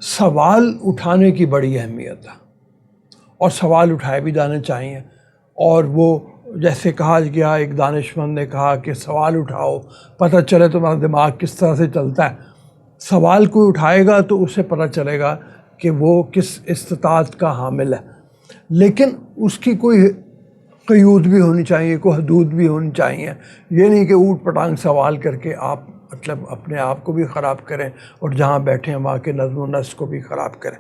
سوال اٹھانے کی بڑی اہمیت ہے، اور سوال اٹھائے بھی جانے چاہیے. اور وہ جیسے کہا گیا، ایک دانشمند نے کہا کہ سوال اٹھاؤ، پتہ چلے تمہارا دماغ کس طرح سے چلتا ہے. سوال کوئی اٹھائے گا تو اسے پتہ چلے گا کہ وہ کس استطاعت کا حامل ہے. لیکن اس کی کوئی قیود بھی ہونی چاہیے، کوئی حدود بھی ہونی چاہیے. یہ نہیں کہ اوٹ پٹانگ سوال کر کے آپ مطلب اپنے آپ کو بھی خراب کریں اور جہاں بیٹھے ہیں وہاں کے نظم و نسق کو بھی خراب کریں.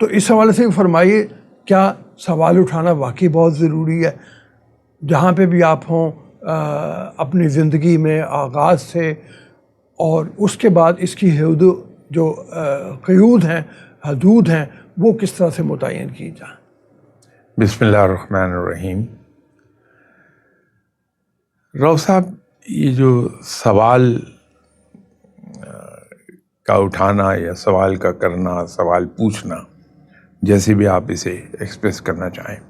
تو اس حوالے سے فرمائیے، کیا سوال اٹھانا واقعی بہت ضروری ہے جہاں پہ بھی آپ ہوں اپنی زندگی میں، آغاز سے اور اس کے بعد اس کی جو قیود ہیں، حدود ہیں، وہ کس طرح سے متعین کی جائیں؟ بسم اللہ الرحمن الرحیم. راؤ صاحب، یہ جو سوال کا اٹھانا یا سوال کا کرنا، سوال پوچھنا، جیسے بھی آپ اسے ایکسپریس کرنا چاہیں،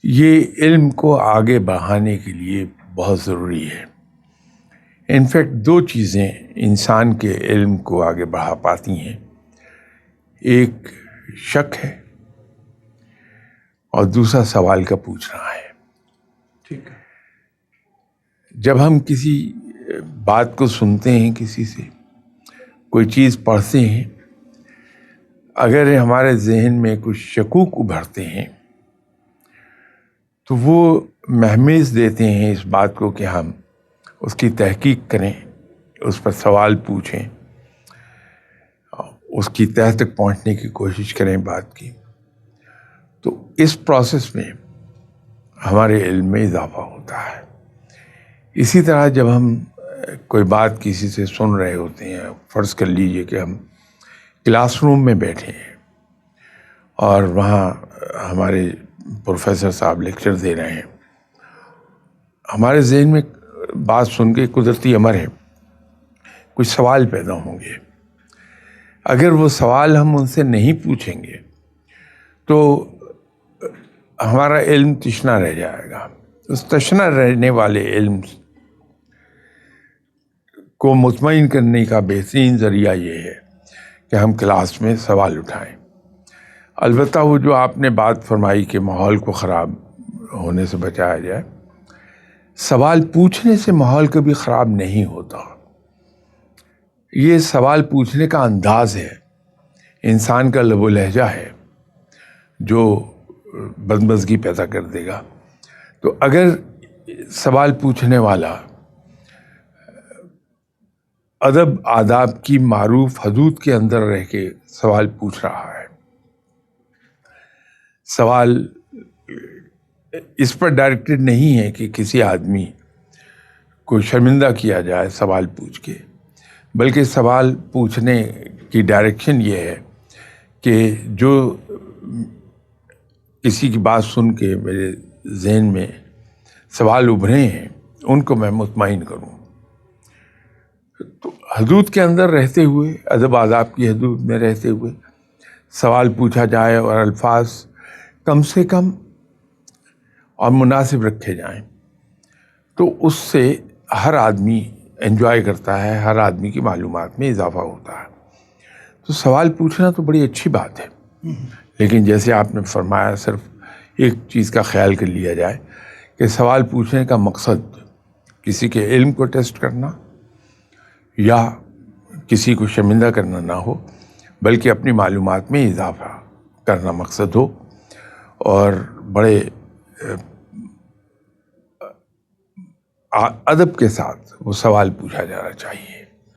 یہ علم کو آگے بڑھانے کے لیے بہت ضروری ہے. انفیکٹ دو چیزیں انسان کے علم کو آگے بڑھا پاتی ہیں، ایک شک ہے اور دوسرا سوال کا پوچھنا ہے. ٹھیک ہے. جب ہم کسی بات کو سنتے ہیں، کسی سے کوئی چیز پڑھتے ہیں، اگر ہمارے ذہن میں کچھ شکوک ابھرتے ہیں تو وہ مہمیز دیتے ہیں اس بات کو کہ ہم اس کی تحقیق کریں، اس پر سوال پوچھیں، اس کی تہہ تک پہنچنے کی کوشش کریں بات کی. تو اس پروسیس میں ہمارے علم میں اضافہ ہوتا ہے. اسی طرح جب ہم کوئی بات کسی سے سن رہے ہوتے ہیں، فرض کر لیجئے کہ ہم کلاس روم میں بیٹھے ہیں اور وہاں ہمارے پروفیسر صاحب لیکچر دے رہے ہیں، ہمارے ذہن میں بات سن کے قدرتی امر ہے کچھ سوال پیدا ہوں گے. اگر وہ سوال ہم ان سے نہیں پوچھیں گے تو ہمارا علم تشنا رہ جائے گا. اس تشنا رہنے والے علم کو مطمئن کرنے کا بہترین ذریعہ یہ ہے کہ ہم کلاس میں سوال اٹھائیں. البتہ وہ جو آپ نے بات فرمائی کہ ماحول کو خراب ہونے سے بچایا جائے، سوال پوچھنے سے ماحول کبھی خراب نہیں ہوتا. یہ سوال پوچھنے کا انداز ہے، انسان کا لب و لہجہ ہے جو بدمزگی پیدا کر دے گا. تو اگر سوال پوچھنے والا ادب آداب کی معروف حدود کے اندر رہ کے سوال پوچھ رہا ہے، سوال اس پر ڈائریکٹڈ نہیں ہے کہ کسی آدمی کو شرمندہ کیا جائے سوال پوچھ کے، بلکہ سوال پوچھنے کی ڈائریکشن یہ ہے کہ جو کسی کی بات سن کے میرے ذہن میں سوال ابھرے ہیں ان کو میں مطمئن کروں. تو حدود کے اندر رہتے ہوئے، ادب آداب کی حدود میں رہتے ہوئے سوال پوچھا جائے اور الفاظ کم سے کم اور مناسب رکھے جائیں تو اس سے ہر آدمی انجوائے کرتا ہے، ہر آدمی کی معلومات میں اضافہ ہوتا ہے. تو سوال پوچھنا تو بڑی اچھی بات ہے، لیکن جیسے آپ نے فرمایا صرف ایک چیز کا خیال کر لیا جائے کہ سوال پوچھنے کا مقصد کسی کے علم کو ٹیسٹ کرنا یا کسی کو شرمندہ کرنا نہ ہو، بلکہ اپنی معلومات میں اضافہ کرنا مقصد ہو، اور بڑے ادب کے ساتھ وہ سوال پوچھا جانا چاہیے.